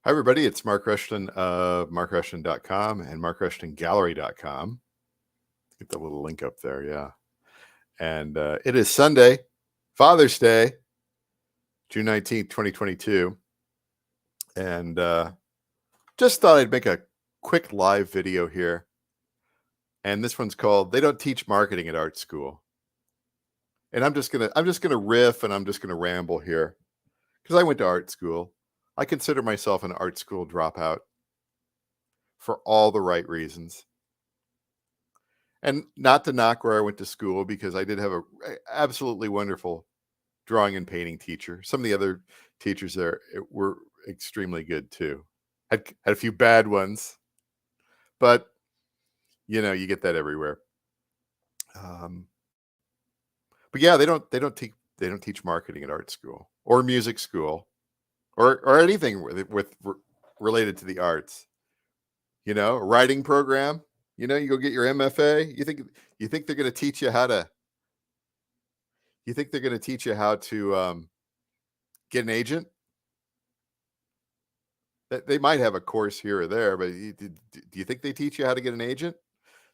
Hi, everybody. It's Mark Rushton of markrushton.com and markrushtongallery.com. Get the little link up there. Yeah. And it is Sunday, Father's Day, June 19th, 2022. And just thought I'd make a quick live video here. And this one's called "They Don't Teach Marketing at Art School." And I'm just gonna riff and I'm just gonna ramble here because I went to art school. I consider myself an art school dropout for all the right reasons. And not to knock where I went to school, because I did have a absolutely wonderful drawing and painting teacher. Some of the other teachers there were extremely good too. Had a few bad ones, but you get that everywhere. But yeah, they don't teach marketing at art school or music school or anything with related to the arts. A writing program. You go get your MFA. You think they're going to teach you how to? You think they're going to teach you how to get an agent? They might have a course here or there, but do you think they teach you how to get an agent?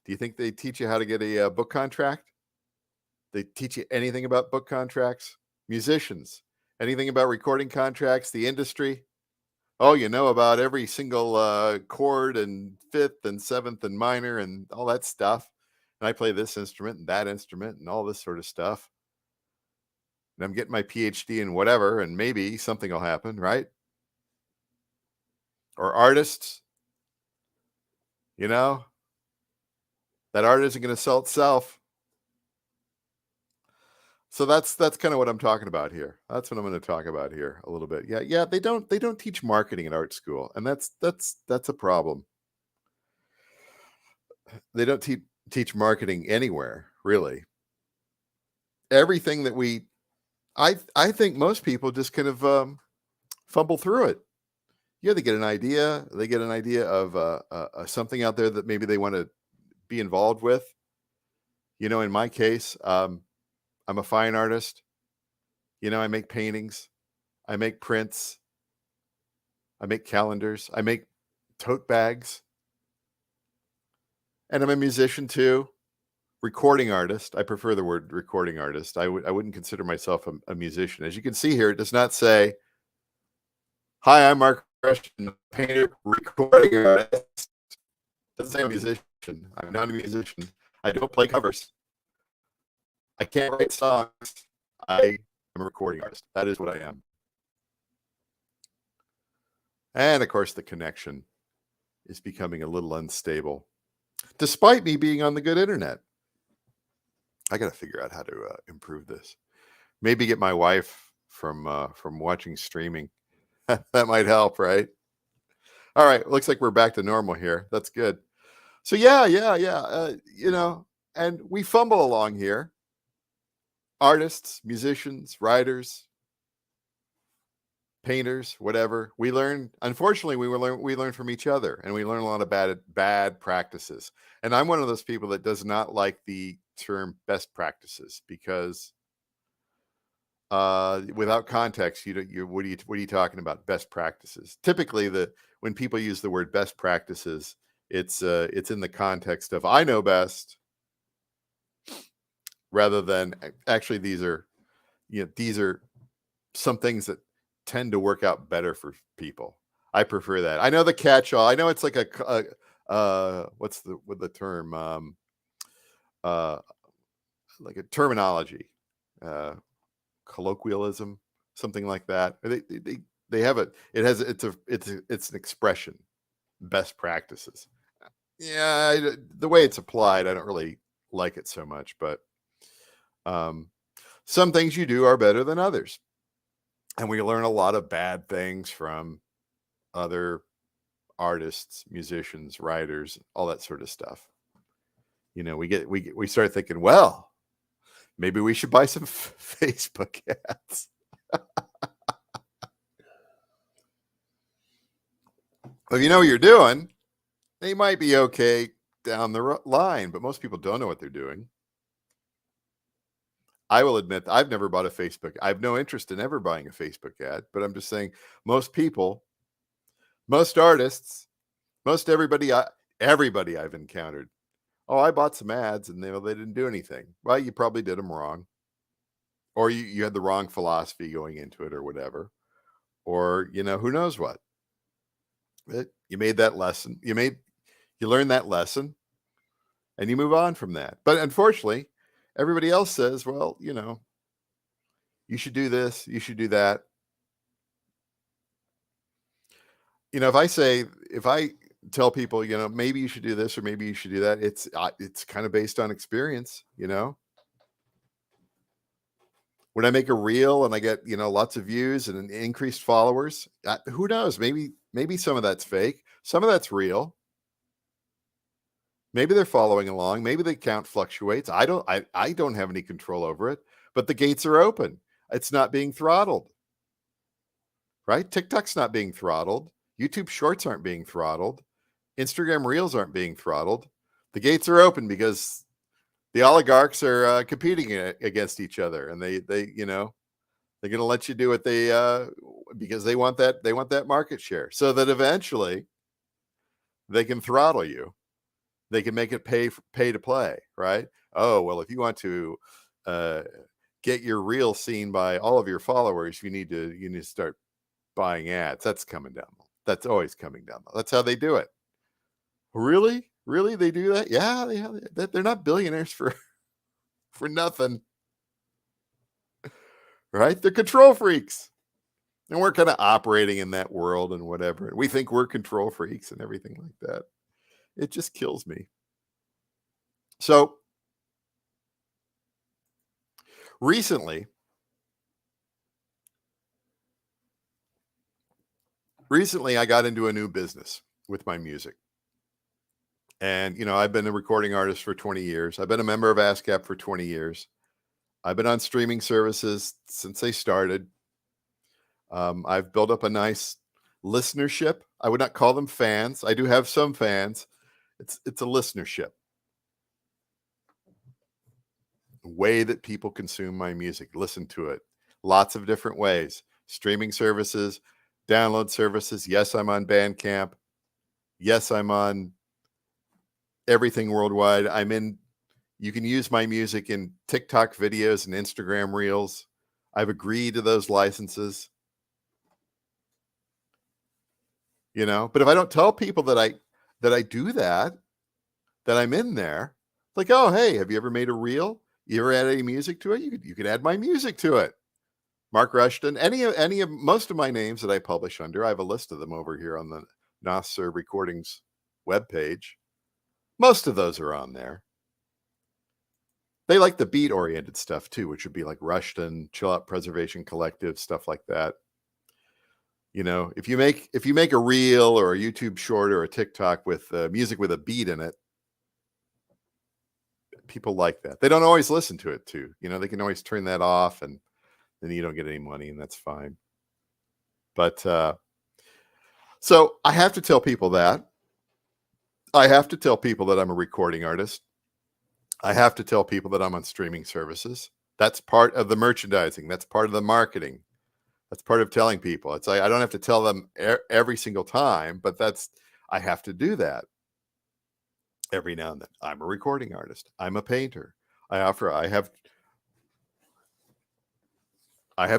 Do you think they teach you how to get a book contract? They teach you anything about book contracts? Musicians, anything about recording contracts? The industry? Oh, about every single chord and fifth and seventh and minor and all that stuff. And I play this instrument and that instrument and all this sort of stuff. And I'm getting my PhD in whatever, and maybe something will happen, right? Or artists, that art isn't going to sell itself. So that's kind of what I'm talking about here. That's what I'm going to talk about here a little bit. Yeah. They don't teach marketing at art school, and that's a problem. They don't teach marketing anywhere, really. Everything that I think most people just kind of fumble through it. They get an idea. They get an idea of something out there that maybe they want to be involved with. In my case, I'm a fine artist. I make paintings. I make prints. I make calendars. I make tote bags. And I'm a musician too. Recording artist. I prefer the word recording artist. I wouldn't consider myself a musician. As you can see here, it does not say, "Hi, I'm Mark Rushton, painter, recording artist." It doesn't say I'm a musician. I'm not a musician. I don't play covers. I can't write songs. I am a recording artist. That is what I am. And of course, the connection is becoming a little unstable, despite me being on the good internet. I got to figure out how to improve this. Maybe get my wife from watching streaming. That might help, right? All right, looks like we're back to normal here. That's good. So yeah. And we fumble along here. Artists, musicians, writers, painters, whatever. We learn. Unfortunately, we learn from each other, and we learn a lot of bad practices. And I'm one of those people that does not like the term best practices, because without context, what are you talking about? Best practices. Typically, when people use the word best practices, it's in the context of I know best, rather than actually these are some things that tend to work out better for people. I prefer that. I know the catch-all. I know it's like what's the term? Like a terminology, colloquialism, something like that. They have it. It's an expression. Best practices. Yeah, the way it's applied, I don't really like it so much, but some things you do are better than others. And we learn a lot of bad things from other artists, musicians, writers, all that sort of stuff. We start thinking, well, maybe we should buy some Facebook ads. Well, if you know what you're doing, they might be okay down the line, but most people don't know what they're doing. I will admit I've never bought a Facebook. I have no interest in ever buying a Facebook ad, but I'm just saying most people Most artists, most everybody I've encountered. Oh, I bought some ads and they didn't do anything. Well, you probably did them wrong, or you had the wrong philosophy going into it, or whatever, or who knows what. You made that lesson. You learned that lesson, and you move on from that. But unfortunately, everybody else says, well, you should do this, you should do that. If I tell people, maybe you should do this or maybe you should do that, it's kind of based on experience. When I make a reel and I get, lots of views and increased followers, who knows? Maybe some of that's fake. Some of that's real. Maybe they're following along. Maybe the count fluctuates. I don't have any control over it, but the gates are open. It's not being throttled, right? TikTok's not being throttled. YouTube Shorts aren't being throttled. Instagram Reels aren't being throttled. The gates are open because the oligarchs are competing against each other, and they're going to let you do what they because they want that market share, so that eventually they can throttle you. They can make it pay to play, right? Oh, well, if you want to get your reel seen by all of your followers, you need to start buying ads. That's coming down. That's always coming down. That's how they do it. Really? They do that? Yeah, they're not billionaires for nothing, right? They're control freaks, and we're kind of operating in that world and whatever. We think we're control freaks and everything like that. It just kills me. So recently I got into a new business with my music. And, I've been a recording artist for 20 years. I've been a member of ASCAP for 20 years. I've been on streaming services since they started. I've built up a nice listenership. I would not call them fans. I do have some fans. It's a listenership. Way that people consume my music, listen to it. Lots of different ways. Streaming services, download services. Yes, I'm on Bandcamp. Yes, I'm on everything worldwide. You can use my music in TikTok videos and Instagram Reels. I've agreed to those licenses. But if I don't tell people that I do that I'm in there, like, oh, hey, have you ever made a reel? You ever add any music to it? You could add my music to it. Mark Rushton, any of most of my names that I publish under, I have a list of them over here on the NASR Recordings webpage. Most of those are on there. They like the beat-oriented stuff too, which would be like Rushton, Chill Out Preservation Collective, stuff like that. If you make a reel or a YouTube short or a TikTok with music with a beat in it, people like that. They don't always listen to it too. They can always turn that off, and then you don't get any money, and that's fine. But so I have to tell people that. I have to tell people that I'm a recording artist. I have to tell people that I'm on streaming services. That's part of the merchandising. That's part of the marketing. That's part of telling people. It's like I don't have to tell them every single time, but I have to do that every now and then. I'm a recording artist. I'm a painter. I have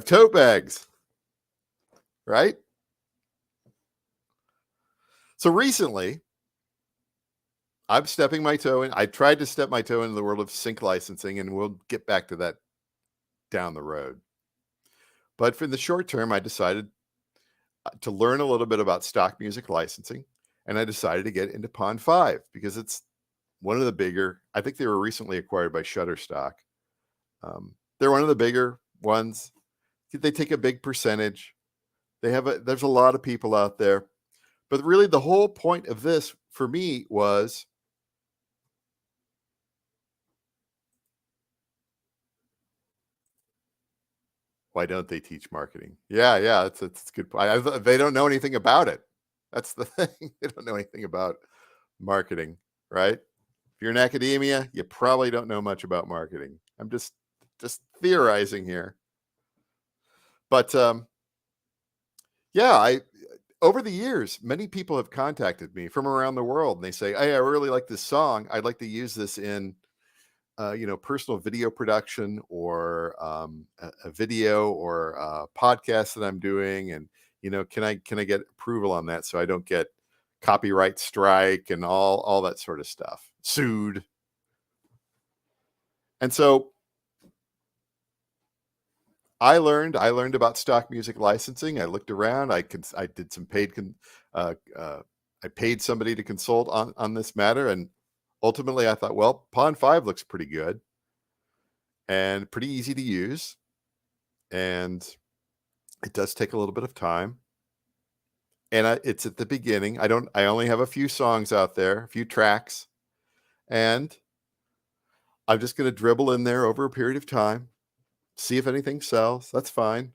tote bags, right? So recently, I'm stepping my toe in. I tried to step my toe into the world of sync licensing, and we'll get back to that down the road. But for the short term, I decided to learn a little bit about stock music licensing, and I decided to get into Pond 5 because it's one of the bigger. I think they were recently acquired by Shutterstock. They're one of the bigger ones. They take a big percentage. There's a lot of people out there, but really the whole point of this for me was why don't they teach marketing? Yeah, it's good. They don't know anything about it. That's the thing. They don't know anything about marketing, right? If you're in academia, you probably don't know much about marketing. I'm just theorizing here. But yeah, over the years, many people have contacted me from around the world, and they say, "Hey, I really like this song. I'd like to use this in, personal video production or a video or a podcast that I'm doing, and can I get approval on that so I don't get copyright strike and all that sort of stuff, sued." And so I learned about stock music licensing. I looked around. I did some uh, uh, I paid somebody to consult on this matter, and ultimately I thought, well, Pond 5 looks pretty good and pretty easy to use, and it does take a little bit of time. And it's at the beginning. I only have a few songs out there, a few tracks, and I'm just going to dribble in there over a period of time, see if anything sells. That's fine.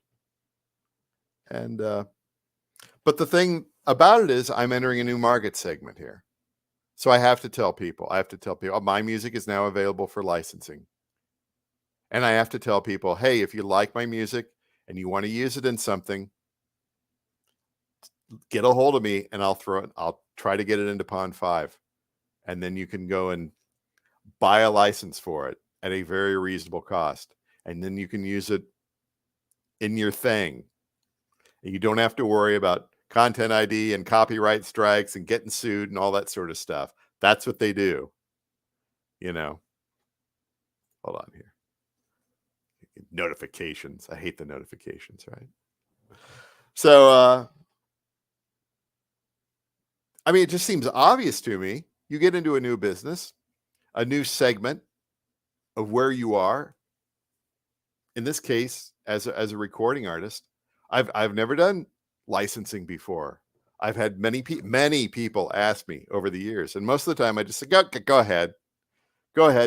And but the thing about it is I'm entering a new market segment here. So I have to tell people, oh, my music is now available for licensing. And I have to tell people, hey, if you like my music and you want to use it in something, get a hold of me and I'll try to get it into Pond 5. And then you can go and buy a license for it at a very reasonable cost. And then you can use it in your thing. And you don't have to worry about content ID and copyright strikes and getting sued and all that sort of stuff. That's what they do. Hold on here. Notifications. I hate the notifications, right? So, it just seems obvious to me. You get into a new business, a new segment of where you are. In this case, as a recording artist, I've never done licensing before. I've had many people ask me over the years, and most of the time I just say, go ahead,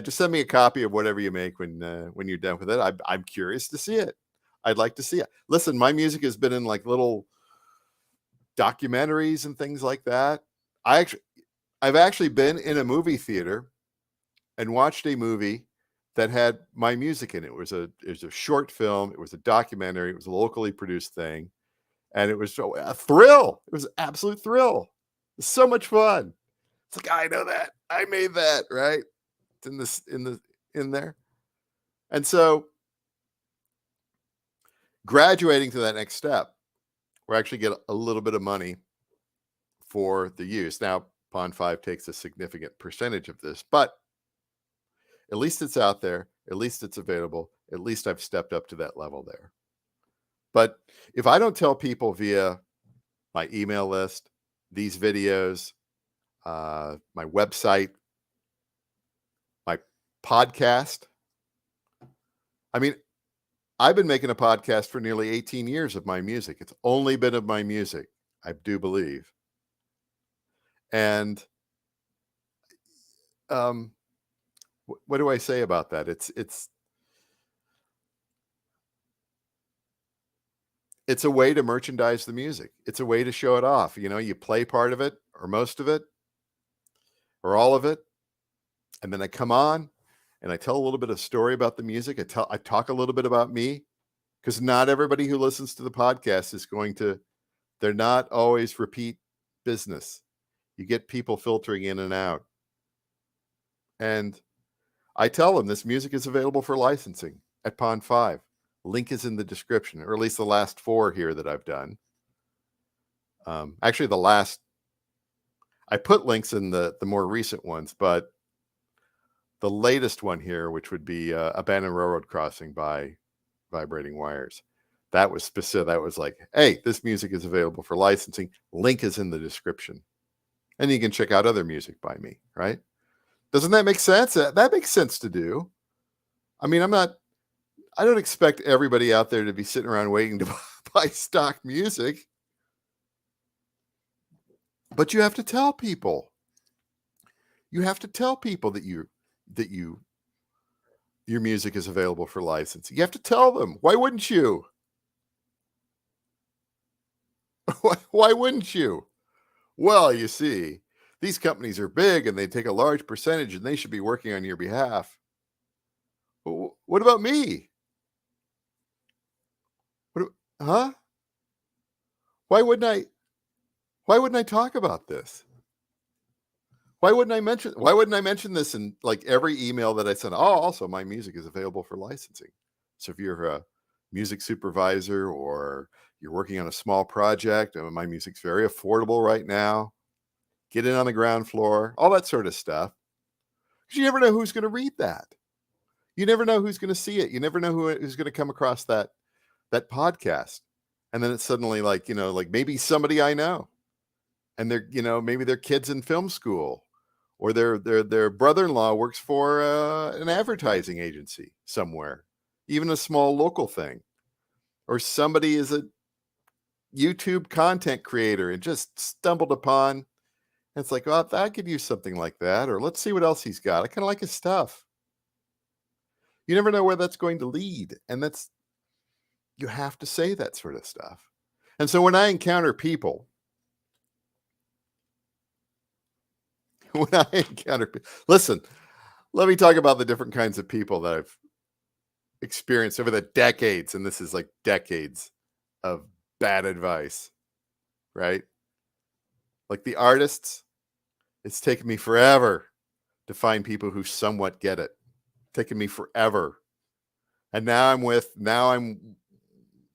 just send me a copy of whatever you make when you're done with it. I'm curious to see it. I'd like to see it. Listen, my music has been in like little documentaries and things like that. I've actually been in a movie theater and watched a movie that had my music in it. It was a short film. It was a documentary. It was a locally produced thing. And it was a thrill. It was an absolute thrill. It was so much fun. It's like, I know that. I made that, right? It's in there. And so graduating to that next step, we actually get a little bit of money for the use. Now, Pond 5 takes a significant percentage of this, but at least it's out there. At least it's available. At least I've stepped up to that level there. But if I don't tell people via my email list, these videos, my website, my podcast, I've been making a podcast for nearly 18 years of my music. It's only been of my music, I do believe. And what do I say about that? It's a way to merchandise the music. It's a way to show it off. You play part of it or most of it or all of it. And then I come on and I tell a little bit of story about the music. I talk a little bit about me, because not everybody who listens to the podcast they're not always repeat business. You get people filtering in and out. And I tell them this music is available for licensing at Pond 5. Link is in the description, or at least the last 4 here that I've done. Actually, I put links in the more recent ones, but the latest one here, which would be Abandoned Railroad Crossing by Vibrating Wires. That was specific. That was like, hey, this music is available for licensing. Link is in the description. And you can check out other music by me, right? Doesn't that make sense? That makes sense to do. I don't expect everybody out there to be sitting around waiting to buy stock music. But you have to tell people. You have to tell people that your music is available for licensing. You have to tell them. Why wouldn't you? Why wouldn't you? Well, you see, these companies are big and they take a large percentage and they should be working on your behalf. What about me? Huh? Why wouldn't I? Why wouldn't I talk about this? Why wouldn't I mention this in like every email that I send? Oh, also my music is available for licensing. So if you're a music supervisor or you're working on a small project, and my music's very affordable right now, get in on the ground floor, all that sort of stuff. Because you never know who's going to read that. You never know who's going to see it. You never know who's going to come across that podcast. And then it's suddenly like, like maybe somebody I know, and they're, maybe their kids in film school, or their brother-in-law works for an advertising agency somewhere, even a small local thing, or somebody is a YouTube content creator and just stumbled upon. And it's like, well, I could use something like that, or let's see what else he's got. I kind of like his stuff. You never know where that's going to lead, and you have to say that sort of stuff. And so when I encounter people, listen, let me talk about the different kinds of people that I've experienced over the decades, and this is like decades of bad advice, right? Like the artists, it's taken me forever to find people who somewhat get it. Taken me forever. And now I'm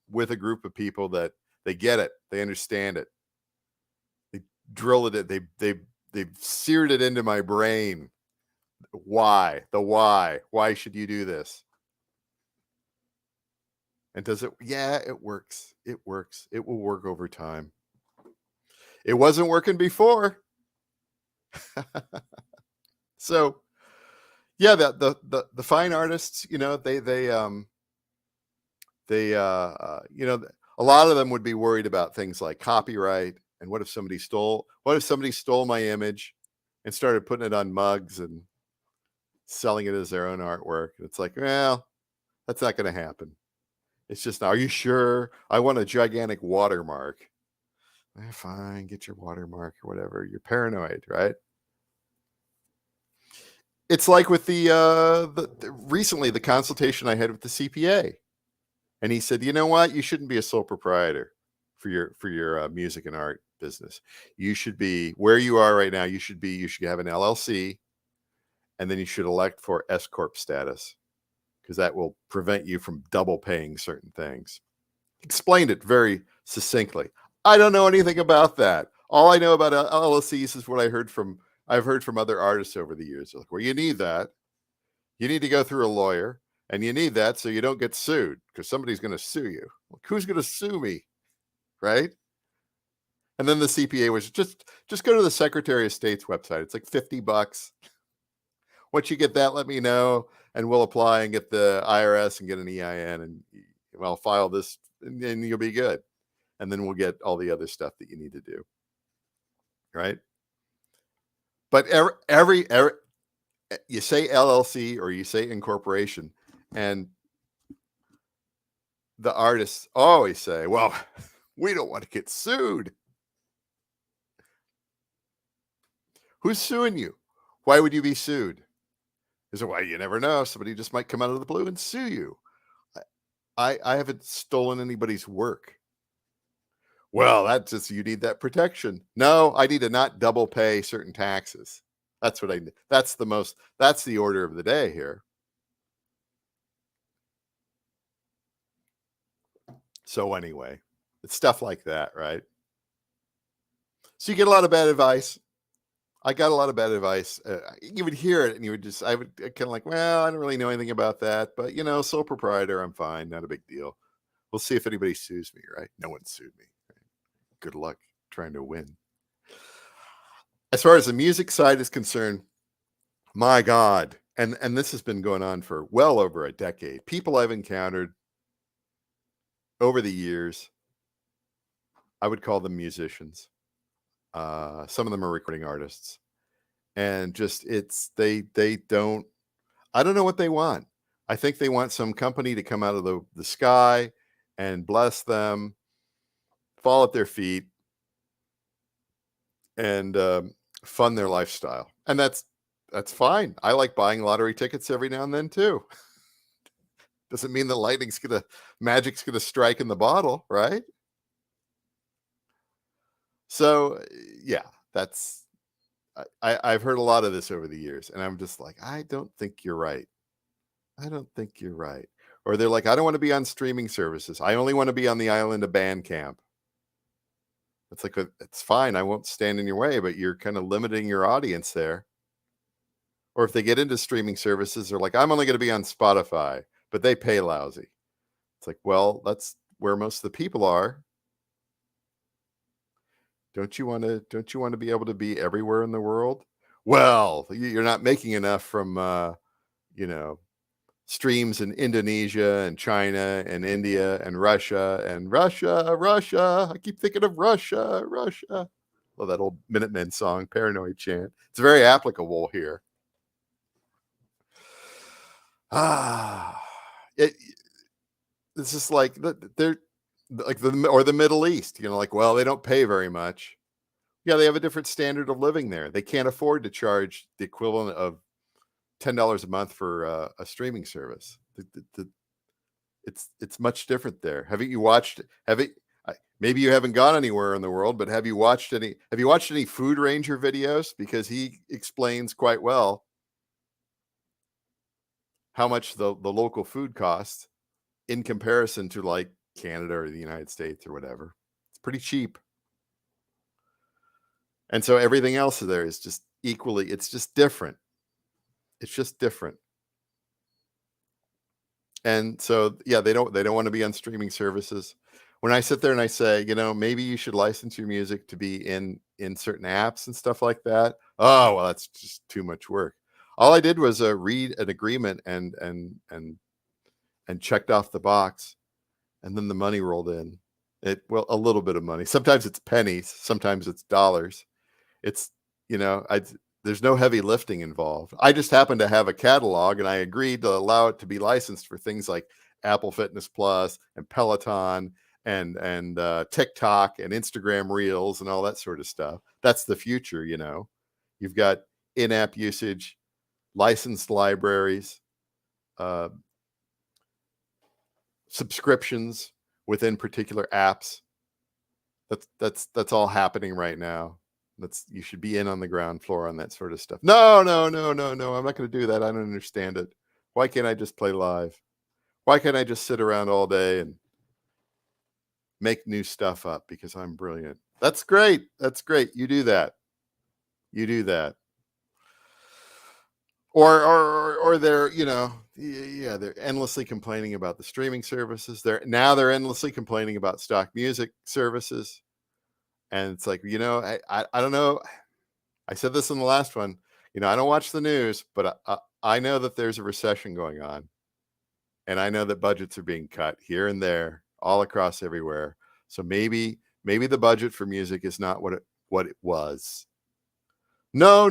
with a group of people that they get it. They understand it. They drill it. They've seared it into my brain. Why? Why should you do this? And does it? Yeah, it works. It works. It will work over time. It wasn't working before. So, yeah, the fine artists, a lot of them would be worried about things like copyright, and what if somebody stole my image and started putting it on mugs and selling it as their own artwork. And it's like, well, that's not going to happen. It's just, are you sure? I want a gigantic watermark. Fine, get your watermark or whatever. You're paranoid, right? It's like with recently the consultation I had with the CPA, and he said, you know what? You shouldn't be a sole proprietor for your music and art business. You should be where you are right now. You should have an LLC, and then you should elect for S Corp status, because that will prevent you from double paying certain things. Explained it very succinctly. I don't know anything about that. All I know about LLCs is what I've heard from other artists over the years. Like, well, you need that. You need to go through a lawyer, and you need that so you don't get sued, because somebody's going to sue you. Like, who's going to sue me, right? And then the CPA was just go to the Secretary of State's website. It's like $50. Once you get that, let me know, and we'll apply and get the IRS and get an EIN, and I'll file this, and you'll be good. And then we'll get all the other stuff that you need to do, right? But every you say LLC or you say incorporation, and the artists always say, well, we don't want to get sued. Who's suing you? Why would you be sued? Is it, well, you never know. Somebody just might come out of the blue and sue you. I haven't stolen anybody's work. Well, you need that protection. No, I need to not double pay certain taxes. That's what that's the order of the day here. So anyway, it's stuff like that, right? So you get a lot of bad advice. I got a lot of bad advice. You would hear it, and I would kind of like, well, I don't really know anything about that, but sole proprietor, I'm fine, not a big deal. We'll see if anybody sues me, right? No one sued me. Right? Good luck trying to win. As far as the music side is concerned, my God, and this has been going on for well over a decade. People I've encountered over the years, I would call them musicians. Some of them are recording artists, and just they don't. I don't know what they want. I think they want some company to come out of the sky and bless them, fall at their feet, and fund their lifestyle. And that's fine. I like buying lottery tickets every now and then too. Doesn't mean magic's gonna strike in the bottle, right? So yeah, that's I've heard a lot of this over the years, and I'm just like, I don't think you're right. I don't think you're right. Or they're like, I don't want to be on streaming services. I only want to be on the island of Bandcamp. It's like, it's fine. I won't stand in your way, but you're kind of limiting your audience there. Or if they get into streaming services, they're like, I'm only going to be on Spotify, but they pay lousy. It's like, well, that's where most of the people are. Don't you want to be able to be everywhere in the world? Well, you're not making enough from you know, streams in Indonesia and China and India and Russia. I keep thinking of Russia. Well, that old Minutemen song, Paranoid Chant. It's very applicable here. It's just like they're like the Middle East, like, well, they don't pay very much. Yeah, they have a different standard of living there. They can't afford to charge the equivalent of $10 a month for a streaming service. It's much different there. Haven't you watched? Maybe you haven't gone anywhere in the world, but have you watched any Food Ranger videos? Because he explains quite well how much the local food costs in comparison to like Canada or the United States or whatever. It's pretty cheap. And so everything else there is just equally, it's just different. It's just different. And so, yeah, they don't want to be on streaming services. When I sit there and I say, maybe you should license your music to be in certain apps and stuff like that. Oh, well, that's just too much work. All I did was read an agreement and checked off the box, and then the money rolled in. A little bit of money. Sometimes it's pennies, sometimes it's dollars. It's, there's no heavy lifting involved. I just happen to have a catalog, and I agreed to allow it to be licensed for things like Apple Fitness Plus and Peloton and TikTok and Instagram Reels and all that sort of stuff. That's the future. You've got in-app usage, licensed libraries, subscriptions within particular apps. That's all happening right now. You should be in on the ground floor on that sort of stuff. No. I'm not going to do that. I don't understand it. Why can't I just play live? Why can't I just sit around all day and make new stuff up because I'm brilliant? That's great. You do that. Or they're, they're endlessly complaining about the streaming services. They're endlessly complaining about stock music services. And it's like, I don't know. I said this in the last one. I don't watch the news, but I know that there's a recession going on. And I know that budgets are being cut here and there, all across everywhere. So maybe the budget for music is not what it was. No.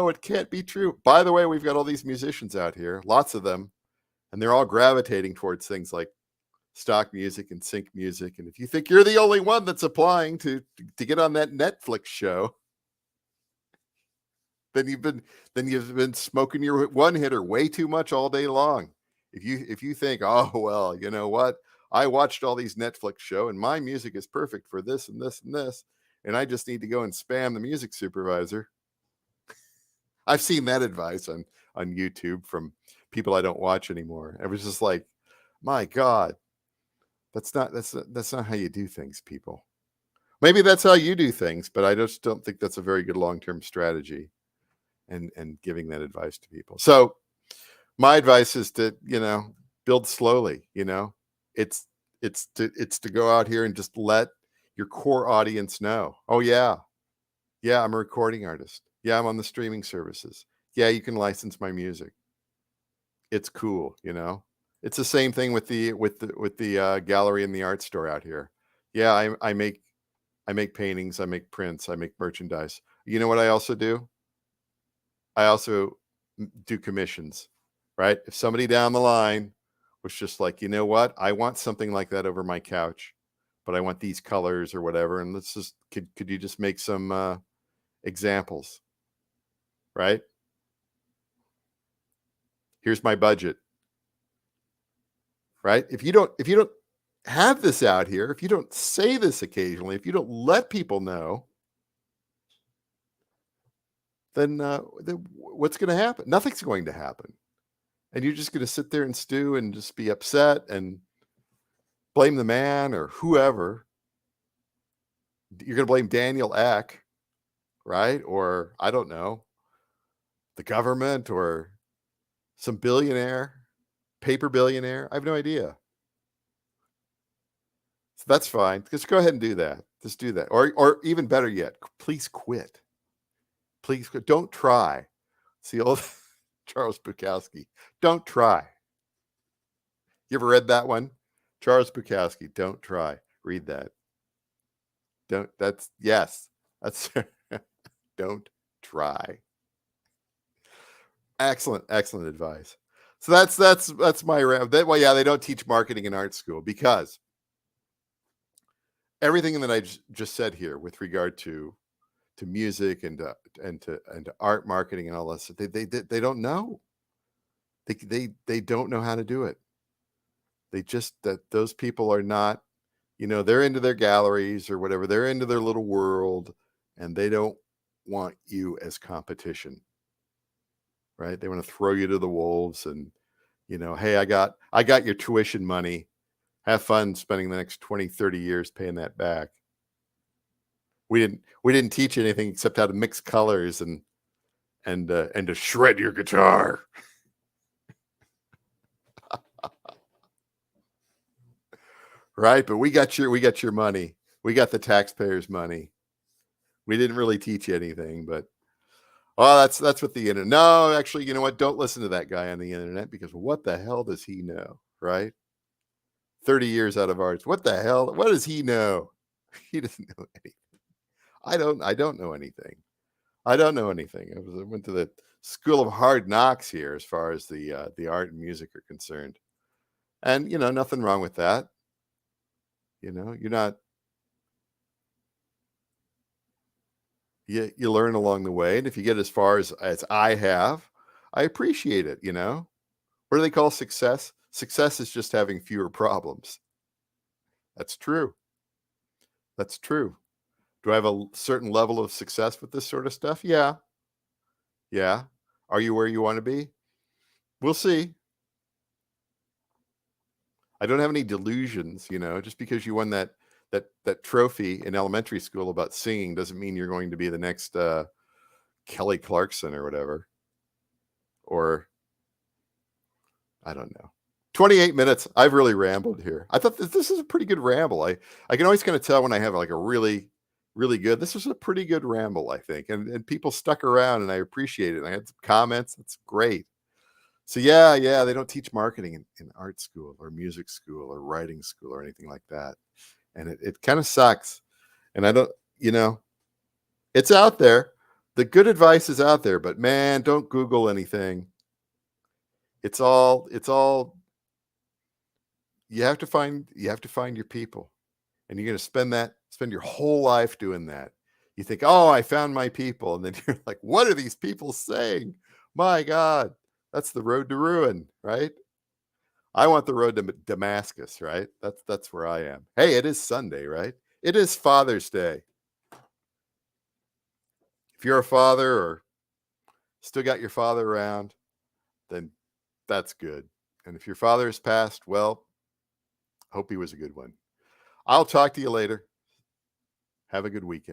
It can't be true. By the way, we've got all these musicians out here, lots of them, and they're all gravitating towards things like stock music and sync music. And if you think you're the only one that's applying to get on that Netflix show, then you've been smoking your one hitter way too much all day long. If you think, oh well, you know what, I watched all these Netflix show and my music is perfect for this and this and this, and I just need to go and spam the music supervisor. I've seen that advice on YouTube from people I don't watch anymore. I was just like, my God, that's not how you do things, people. Maybe that's how you do things, but I just don't think that's a very good long-term strategy. And giving that advice to people. So my advice is to, build slowly. It's to go out here and just let your core audience know. Oh yeah, I'm a recording artist. Yeah, I'm on the streaming services. Yeah, you can license my music. It's cool. It's the same thing with the gallery and the art store out here. Yeah, I make paintings. I make prints. I make merchandise. You know what I also do? I also do commissions, right? If somebody down the line was just like, you know what, I want something like that over my couch, but I want these colors or whatever, and let's just could you just make some examples, right? Here's my budget, right? If you don't have this out here, if you don't say this occasionally, if you don't let people know, then what's going to happen? Nothing's going to happen. And you're just going to sit there and stew and just be upset and blame the man or whoever. You're going to blame Daniel Eck, right? Or I don't know, the government or some billionaire, paper billionaire. I have no idea. So that's fine. Just go ahead and do that. Just do that. Or even better yet, please quit. Please quit. Don't try. See old Charles Bukowski. Don't try. You ever read that one? Charles Bukowski. Don't try. Read that. That's don't try. Excellent advice. So that's my well, yeah, they don't teach marketing in art school because everything that I just said here with regard to music and to art marketing and all this, they don't know. They don't know how to do it. They just that those people are not, they're into their galleries or whatever. They're into their little world, and they don't want you as competition, right? They want to throw you to the wolves and, hey, I got your tuition money. Have fun spending the next 20, 30 years paying that back. We didn't teach you anything except how to mix colors and to shred your guitar. Right? But we got your money. We got the taxpayers' money. We didn't really teach you anything, but that's what the internet. No, actually, you know what? Don't listen to that guy on the internet because what the hell does he know, right? 30 years out of arts. What the hell? What does he know? He doesn't know anything. I don't know anything. I don't know anything. I went to the school of hard knocks here as far as the art and music are concerned. And nothing wrong with that. You're not you learn along the way. And if you get as far as I have, I appreciate it, What do they call success? Success is just having fewer problems. That's true. That's true. Do I have a certain level of success with this sort of stuff? Yeah. Yeah. Are you where you want to be? We'll see. I don't have any delusions, just because you won that trophy in elementary school about singing doesn't mean you're going to be the next Kelly Clarkson or whatever. Or I don't know. 28 minutes. I've really rambled here. I thought this is a pretty good ramble. I can always kind of tell when I have like a really, really good. This was a pretty good ramble, I think. And people stuck around and I appreciate it. And I had some comments. That's great. So yeah, they don't teach marketing in art school or music school or writing school or anything like that. And it kind of sucks. And I don't, it's out there. The good advice is out there, but man, don't Google anything. It's all you have to find your people. And you're going to spend your whole life doing that. You think, "Oh, I found my people." And then you're like, "What are these people saying? My God, that's the road to ruin, right?" I want the road to Damascus, right? That's where I am. Hey, it is Sunday, right? It is Father's Day. If you're a father or still got your father around, then that's good. And if your father has passed, well, hope he was a good one. I'll talk to you later. Have a good weekend.